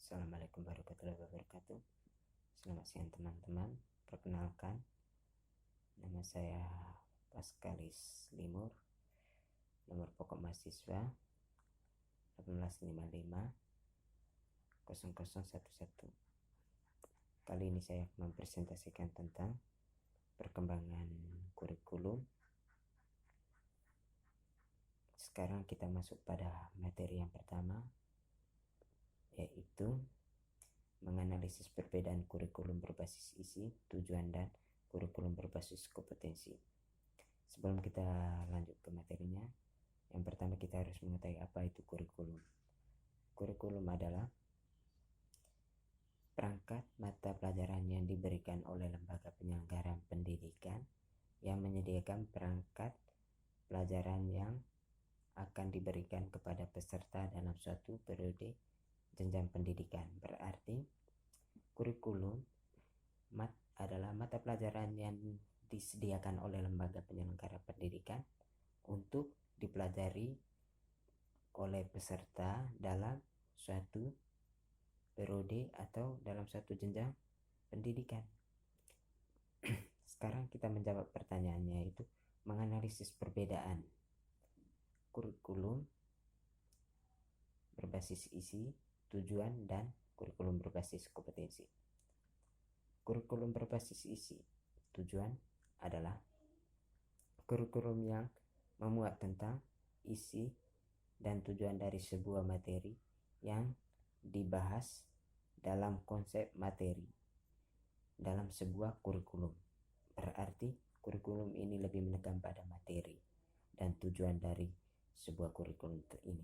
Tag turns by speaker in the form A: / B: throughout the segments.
A: Assalamualaikum warahmatullahi wabarakatuh. Selamat siang teman-teman. Perkenalkan, nama saya Paskalis Limur. Nomor pokok mahasiswa 1855 0011. Kali ini saya mempresentasikan tentang perkembangan kurikulum. Sekarang kita masuk pada materi yang pertama, yaitu menganalisis perbedaan kurikulum berbasis isi, tujuan, dan kurikulum berbasis kompetensi. Sebelum kita lanjut ke materinya, yang pertama kita harus mengetahui apa itu kurikulum. Kurikulum adalah perangkat mata pelajaran yang diberikan oleh lembaga penyelenggara pendidikan yang menyediakan perangkat pelajaran yang akan diberikan kepada peserta dalam suatu periode jenjang pendidikan. Berarti kurikulum adalah mata pelajaran yang disediakan oleh lembaga penyelenggara pendidikan untuk dipelajari oleh peserta dalam suatu periode atau dalam suatu jenjang pendidikan. Sekarang kita menjawab pertanyaannya, yaitu menganalisis perbedaan kurikulum berbasis isi, tujuan, dan kurikulum berbasis kompetensi. Kurikulum berbasis isi, tujuan adalah kurikulum yang memuat tentang isi dan tujuan dari sebuah materi yang dibahas dalam konsep materi dalam sebuah kurikulum. Berarti kurikulum ini lebih menekan pada materi dan tujuan dari sebuah kurikulum ini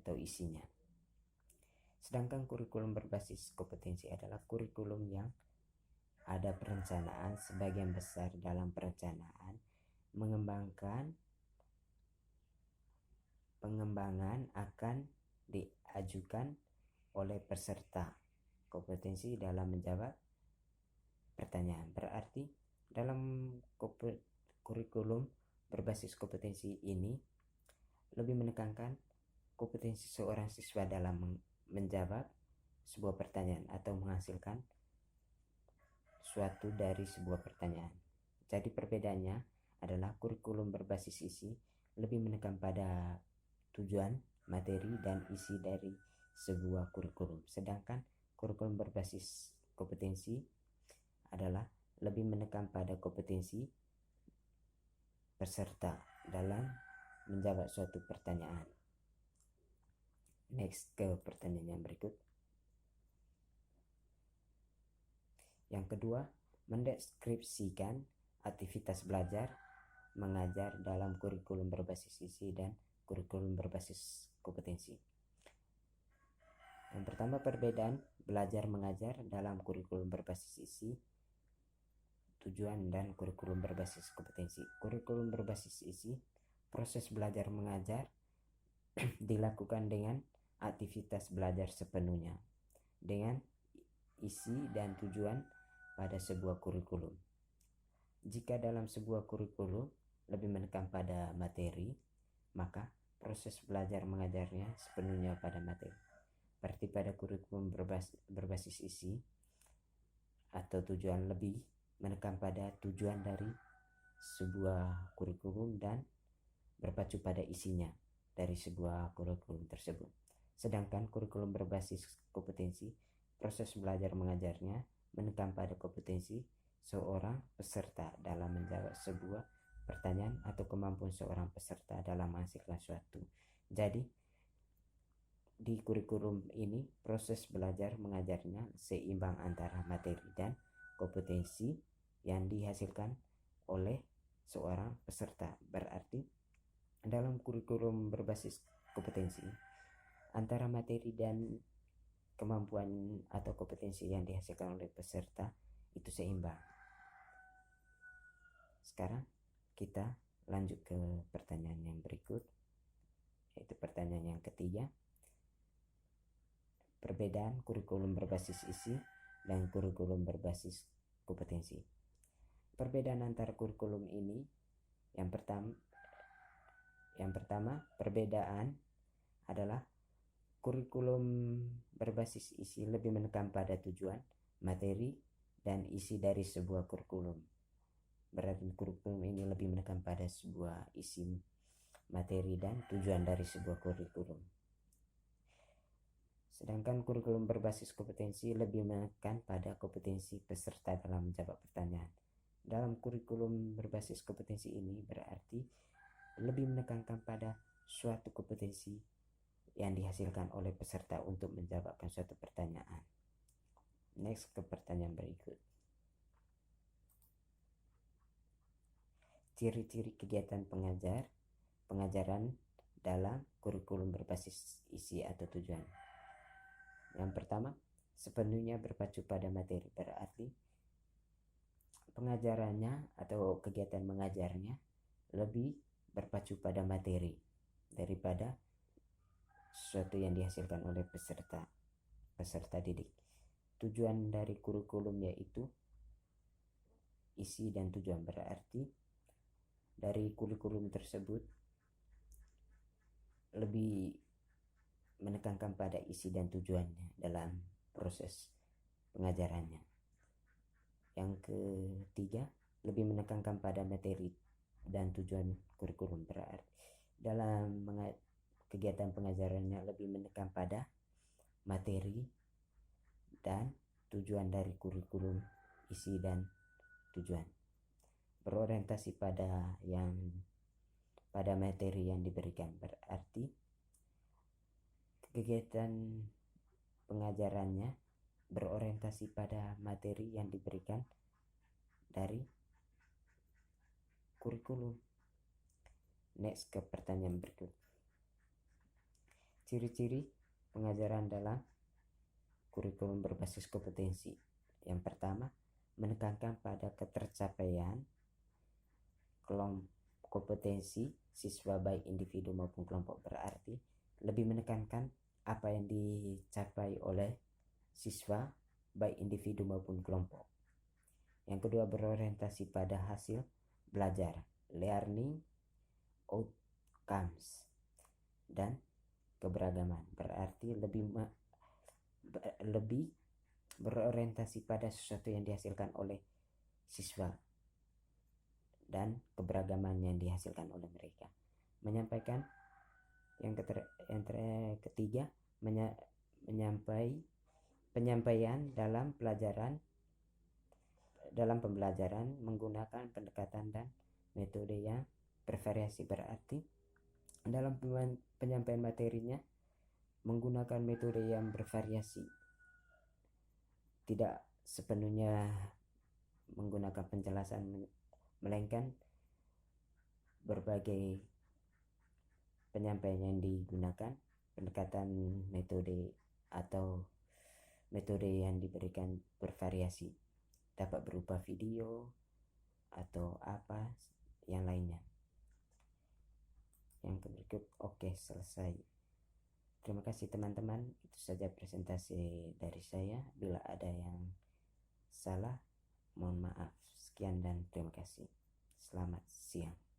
A: atau isinya. Sedangkan kurikulum berbasis kompetensi adalah kurikulum yang ada perencanaan sebagian besar dalam perencanaan pengembangan akan diajukan oleh peserta kompetensi dalam menjawab pertanyaan. Berarti dalam kurikulum berbasis kompetensi ini lebih menekankan kompetensi seorang siswa dalam menjawab sebuah pertanyaan atau menghasilkan suatu dari sebuah pertanyaan. Jadi perbedaannya adalah kurikulum berbasis isi lebih menekan pada tujuan, materi, dan isi dari sebuah kurikulum. Sedangkan kurikulum berbasis kompetensi adalah lebih menekan pada kompetensi peserta dalam menjawab suatu pertanyaan. Next ke pertanyaan yang berikut. Yang kedua, mendeskripsikan aktivitas belajar mengajar dalam kurikulum berbasis isi dan kurikulum berbasis kompetensi. Yang pertama, perbedaan belajar mengajar dalam kurikulum berbasis isi, tujuan, dan kurikulum berbasis kompetensi. Kurikulum berbasis isi, proses belajar mengajar dilakukan dengan aktivitas belajar sepenuhnya dengan isi dan tujuan pada sebuah kurikulum. Jika dalam sebuah kurikulum lebih menekan pada materi, maka proses belajar mengajarnya sepenuhnya pada materi. Berarti pada kurikulum berbasis isi atau tujuan lebih menekan pada tujuan dari sebuah kurikulum dan berpacu pada isinya dari sebuah kurikulum tersebut. Sedangkan kurikulum berbasis kompetensi, proses belajar mengajarnya menekan pada kompetensi seorang peserta dalam menjawab sebuah pertanyaan atau kemampuan seorang peserta dalam menghasilkan suatu. Jadi di kurikulum ini proses belajar mengajarnya seimbang antara materi dan kompetensi yang dihasilkan oleh seorang peserta. Berarti dalam kurikulum berbasis kompetensi, antara materi dan kemampuan atau kompetensi yang dihasilkan oleh peserta itu seimbang. Sekarang kita lanjut ke pertanyaan yang berikut, yaitu pertanyaan yang ketiga. Perbedaan kurikulum berbasis isi dan kurikulum berbasis kompetensi. Perbedaan antara kurikulum ini yang pertama perbedaan adalah Kurikulum berbasis isi lebih menekan pada tujuan, materi, dan isi dari sebuah kurikulum. Berarti kurikulum ini lebih menekan pada sebuah isi, materi, dan tujuan dari sebuah kurikulum. Sedangkan kurikulum berbasis kompetensi lebih menekan pada kompetensi peserta dalam menjawab pertanyaan. Dalam kurikulum berbasis kompetensi ini berarti lebih menekankan pada suatu kompetensi yang dihasilkan oleh peserta untuk menjawabkan suatu pertanyaan. Next ke pertanyaan berikut. Ciri-ciri kegiatan pengajaran dalam kurikulum berbasis isi atau tujuan. Yang pertama, sepenuhnya berpacu pada materi, berarti pengajarannya atau kegiatan mengajarnya lebih berpacu pada materi daripada sesuatu yang dihasilkan oleh peserta didik. Tujuan dari kurikulum yaitu isi dan tujuan, berarti dari kurikulum tersebut lebih menekankan pada isi dan tujuannya dalam proses pengajarannya. Yang ketiga, lebih menekankan pada materi dan tujuan kurikulum, berarti dalam kegiatan pengajarannya lebih menekan pada materi dan tujuan dari kurikulum, isi dan tujuan. Berorientasi pada materi yang diberikan, berarti kegiatan pengajarannya berorientasi pada materi yang diberikan dari kurikulum. Next ke pertanyaan berikut. Ciri-ciri pengajaran dalam kurikulum berbasis kompetensi. Yang pertama, menekankan pada ketercapaian kompetensi siswa baik individu maupun kelompok, berarti lebih menekankan apa yang dicapai oleh siswa baik individu maupun kelompok. Yang kedua, berorientasi pada hasil belajar, learning outcomes, dan keberagaman, berarti lebih berorientasi pada sesuatu yang dihasilkan oleh siswa dan keberagaman yang dihasilkan oleh mereka. Menyampaikan yang ketiga, penyampaian dalam pembelajaran menggunakan pendekatan dan metode yang bervariasi, berarti dalam penyampaian materinya menggunakan metode yang bervariasi, tidak sepenuhnya menggunakan penjelasan, melainkan berbagai penyampaian yang digunakan, pendekatan metode atau metode yang diberikan bervariasi, dapat berupa video atau apa yang lainnya. Yang berikut, oke, selesai. Terima kasih teman-teman, itu saja presentasi dari saya. Bila ada yang salah, mohon maaf. Sekian dan terima kasih. Selamat siang.